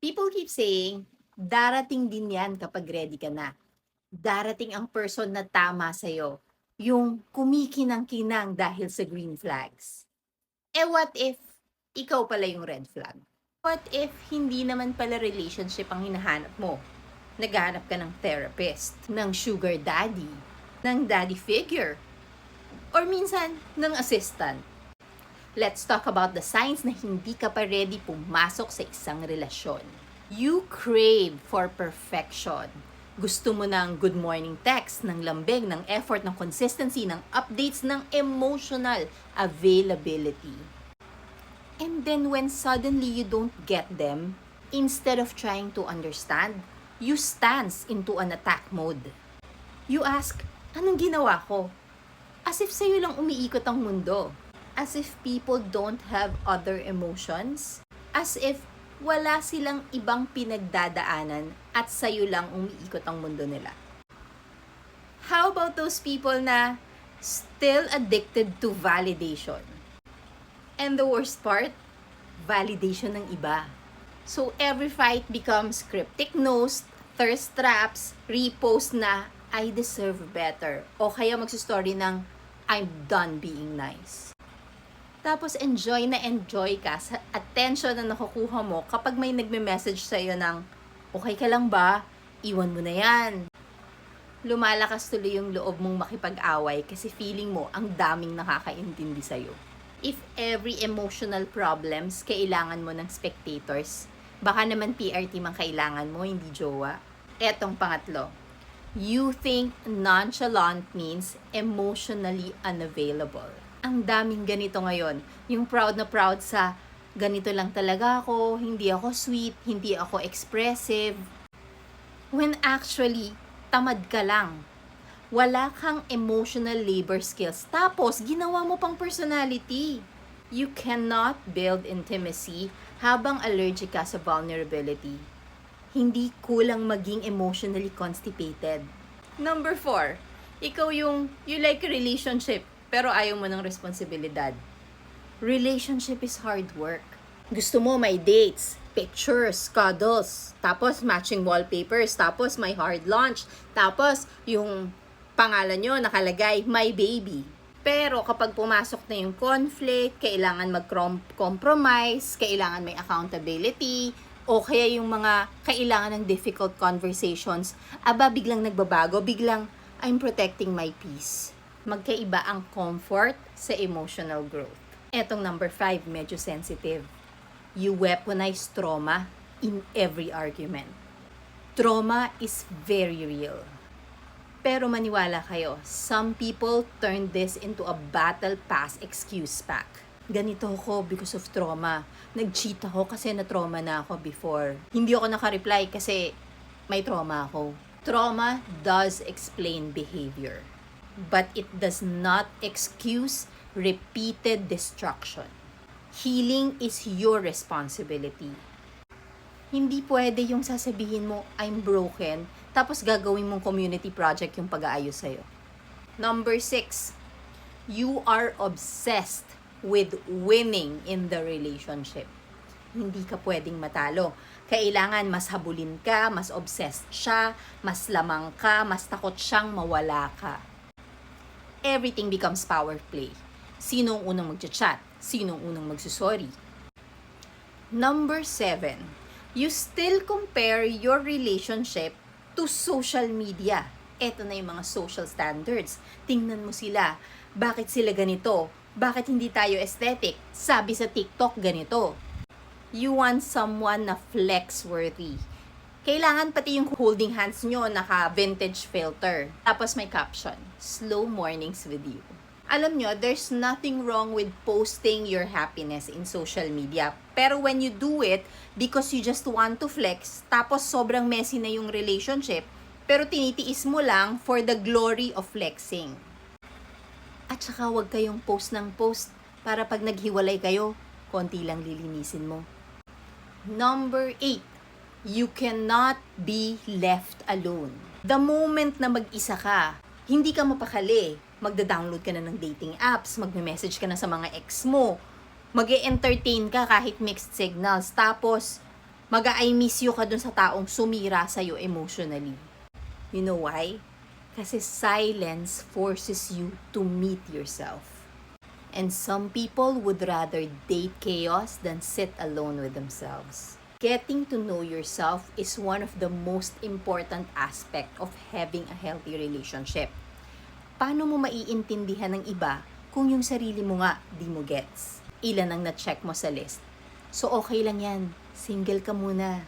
People keep saying, darating din yan kapag ready ka na. Darating ang person na tama sa'yo. Yung kumikinang-kinang dahil sa green flags. What if ikaw pala yung red flag? What if hindi naman pala relationship ang hinahanap mo? Naghahanap ka ng therapist, ng sugar daddy, ng daddy figure, or minsan ng assistant. Let's talk about the signs na hindi ka pa ready pumasok sa isang relasyon. You crave for perfection. Gusto mo ng good morning text, ng lambing, ng effort, ng consistency, ng updates, ng emotional availability. And then when suddenly you don't get them, instead of trying to understand, you stance into an attack mode. You ask, anong ginawa ko? As if sa'yo lang umiikot ang mundo. As if people don't have other emotions. As if wala silang ibang pinagdadaanan at sa'yo lang umiikot ang mundo nila. How about those people na still addicted to validation? And the worst part, validation ng iba. So every fight becomes cryptic notes, thirst traps, repost na I deserve better. O kaya magsustory ng I'm done being nice. Tapos enjoy ka sa attention na nakukuha mo kapag may nagme-message sa'yo ng okay ka lang ba? Iwan mo na yan. Lumalakas tuloy yung loob mong makipag-away kasi feeling mo ang daming nakakaintindi sa'yo. If every emotional problems kailangan mo ng spectators, baka naman PR team ang kailangan mo, hindi jowa. Etong pangatlo, you think nonchalant means emotionally unavailable. Ang daming ganito ngayon. Yung proud na proud sa ganito lang talaga ako, hindi ako sweet, hindi ako expressive. When actually, tamad ka lang. Wala kang emotional labor skills. Tapos, ginawa mo pang personality. You cannot build intimacy habang allergic ka sa vulnerability. Hindi kulang maging emotionally constipated. Number 4, ikaw yung you like a relationship pero ayaw mo ng responsibilidad. Relationship is hard work. Gusto mo may dates, pictures, cuddles, tapos matching wallpapers, tapos may hard lunch, tapos yung pangalan nyo nakalagay, my baby. Pero kapag pumasok na yung conflict, kailangan mag-compromise, kailangan may accountability, o kaya yung mga kailangan ng difficult conversations, biglang nagbabago, biglang I'm protecting my peace. Magkaiba ang comfort sa emotional growth. Etong number 5, medyo sensitive. You weaponize trauma in every argument. Trauma is very real. Pero maniwala kayo, some people turn this into a battle pass excuse pack. Ganito ako because of trauma. Nag-cheat ako kasi na-trauma na ako before. Hindi ako nakareply kasi may trauma ako. Trauma does explain behavior, but it does not excuse repeated destruction. Healing is your responsibility. Hindi pwede yung sasabihin mo, I'm broken, tapos gagawin mong community project yung pag-aayos sa'yo. Number 6, you are obsessed with winning in the relationship. Hindi ka pwedeng matalo. Kailangan mas habulin ka, mas obsessed siya, mas lamang ka, mas takot siyang mawala ka. Everything becomes power play. Sino ang unang mag-chat? Sino ang unang magsusorry? Number 7, you still compare your relationship to social media. Eto na yung mga social standards. Tingnan mo sila. Bakit sila ganito? Bakit hindi tayo aesthetic? Sabi sa TikTok ganito. You want someone na flex-worthy. Kailangan pati yung holding hands nyo naka-vintage filter. Tapos may caption, slow mornings with you. Alam nyo, there's nothing wrong with posting your happiness in social media. Pero when you do it because you just want to flex, tapos sobrang messy na yung relationship, pero tinitiis mo lang for the glory of flexing. At saka huwag kayong post ng post para pag naghiwalay kayo, konti lang lilinisin mo. Number 8, you cannot be left alone. The moment na mag-isa ka, hindi ka mapakali. Magda-download ka na ng dating apps, magme-message ka na sa mga ex mo, mag-e-entertain ka kahit mixed signals, tapos Mag-I miss you ka dun sa taong sumira sa'yo emotionally. You know why? Kasi silence forces you to meet yourself. And some people would rather date chaos than sit alone with themselves. Getting to know yourself is one of the most important aspect of having a healthy relationship. Paano mo maiintindihan ng iba kung yung sarili mo nga di mo gets? Ilan ang na-check mo sa list? So okay lang yan. Single ka muna.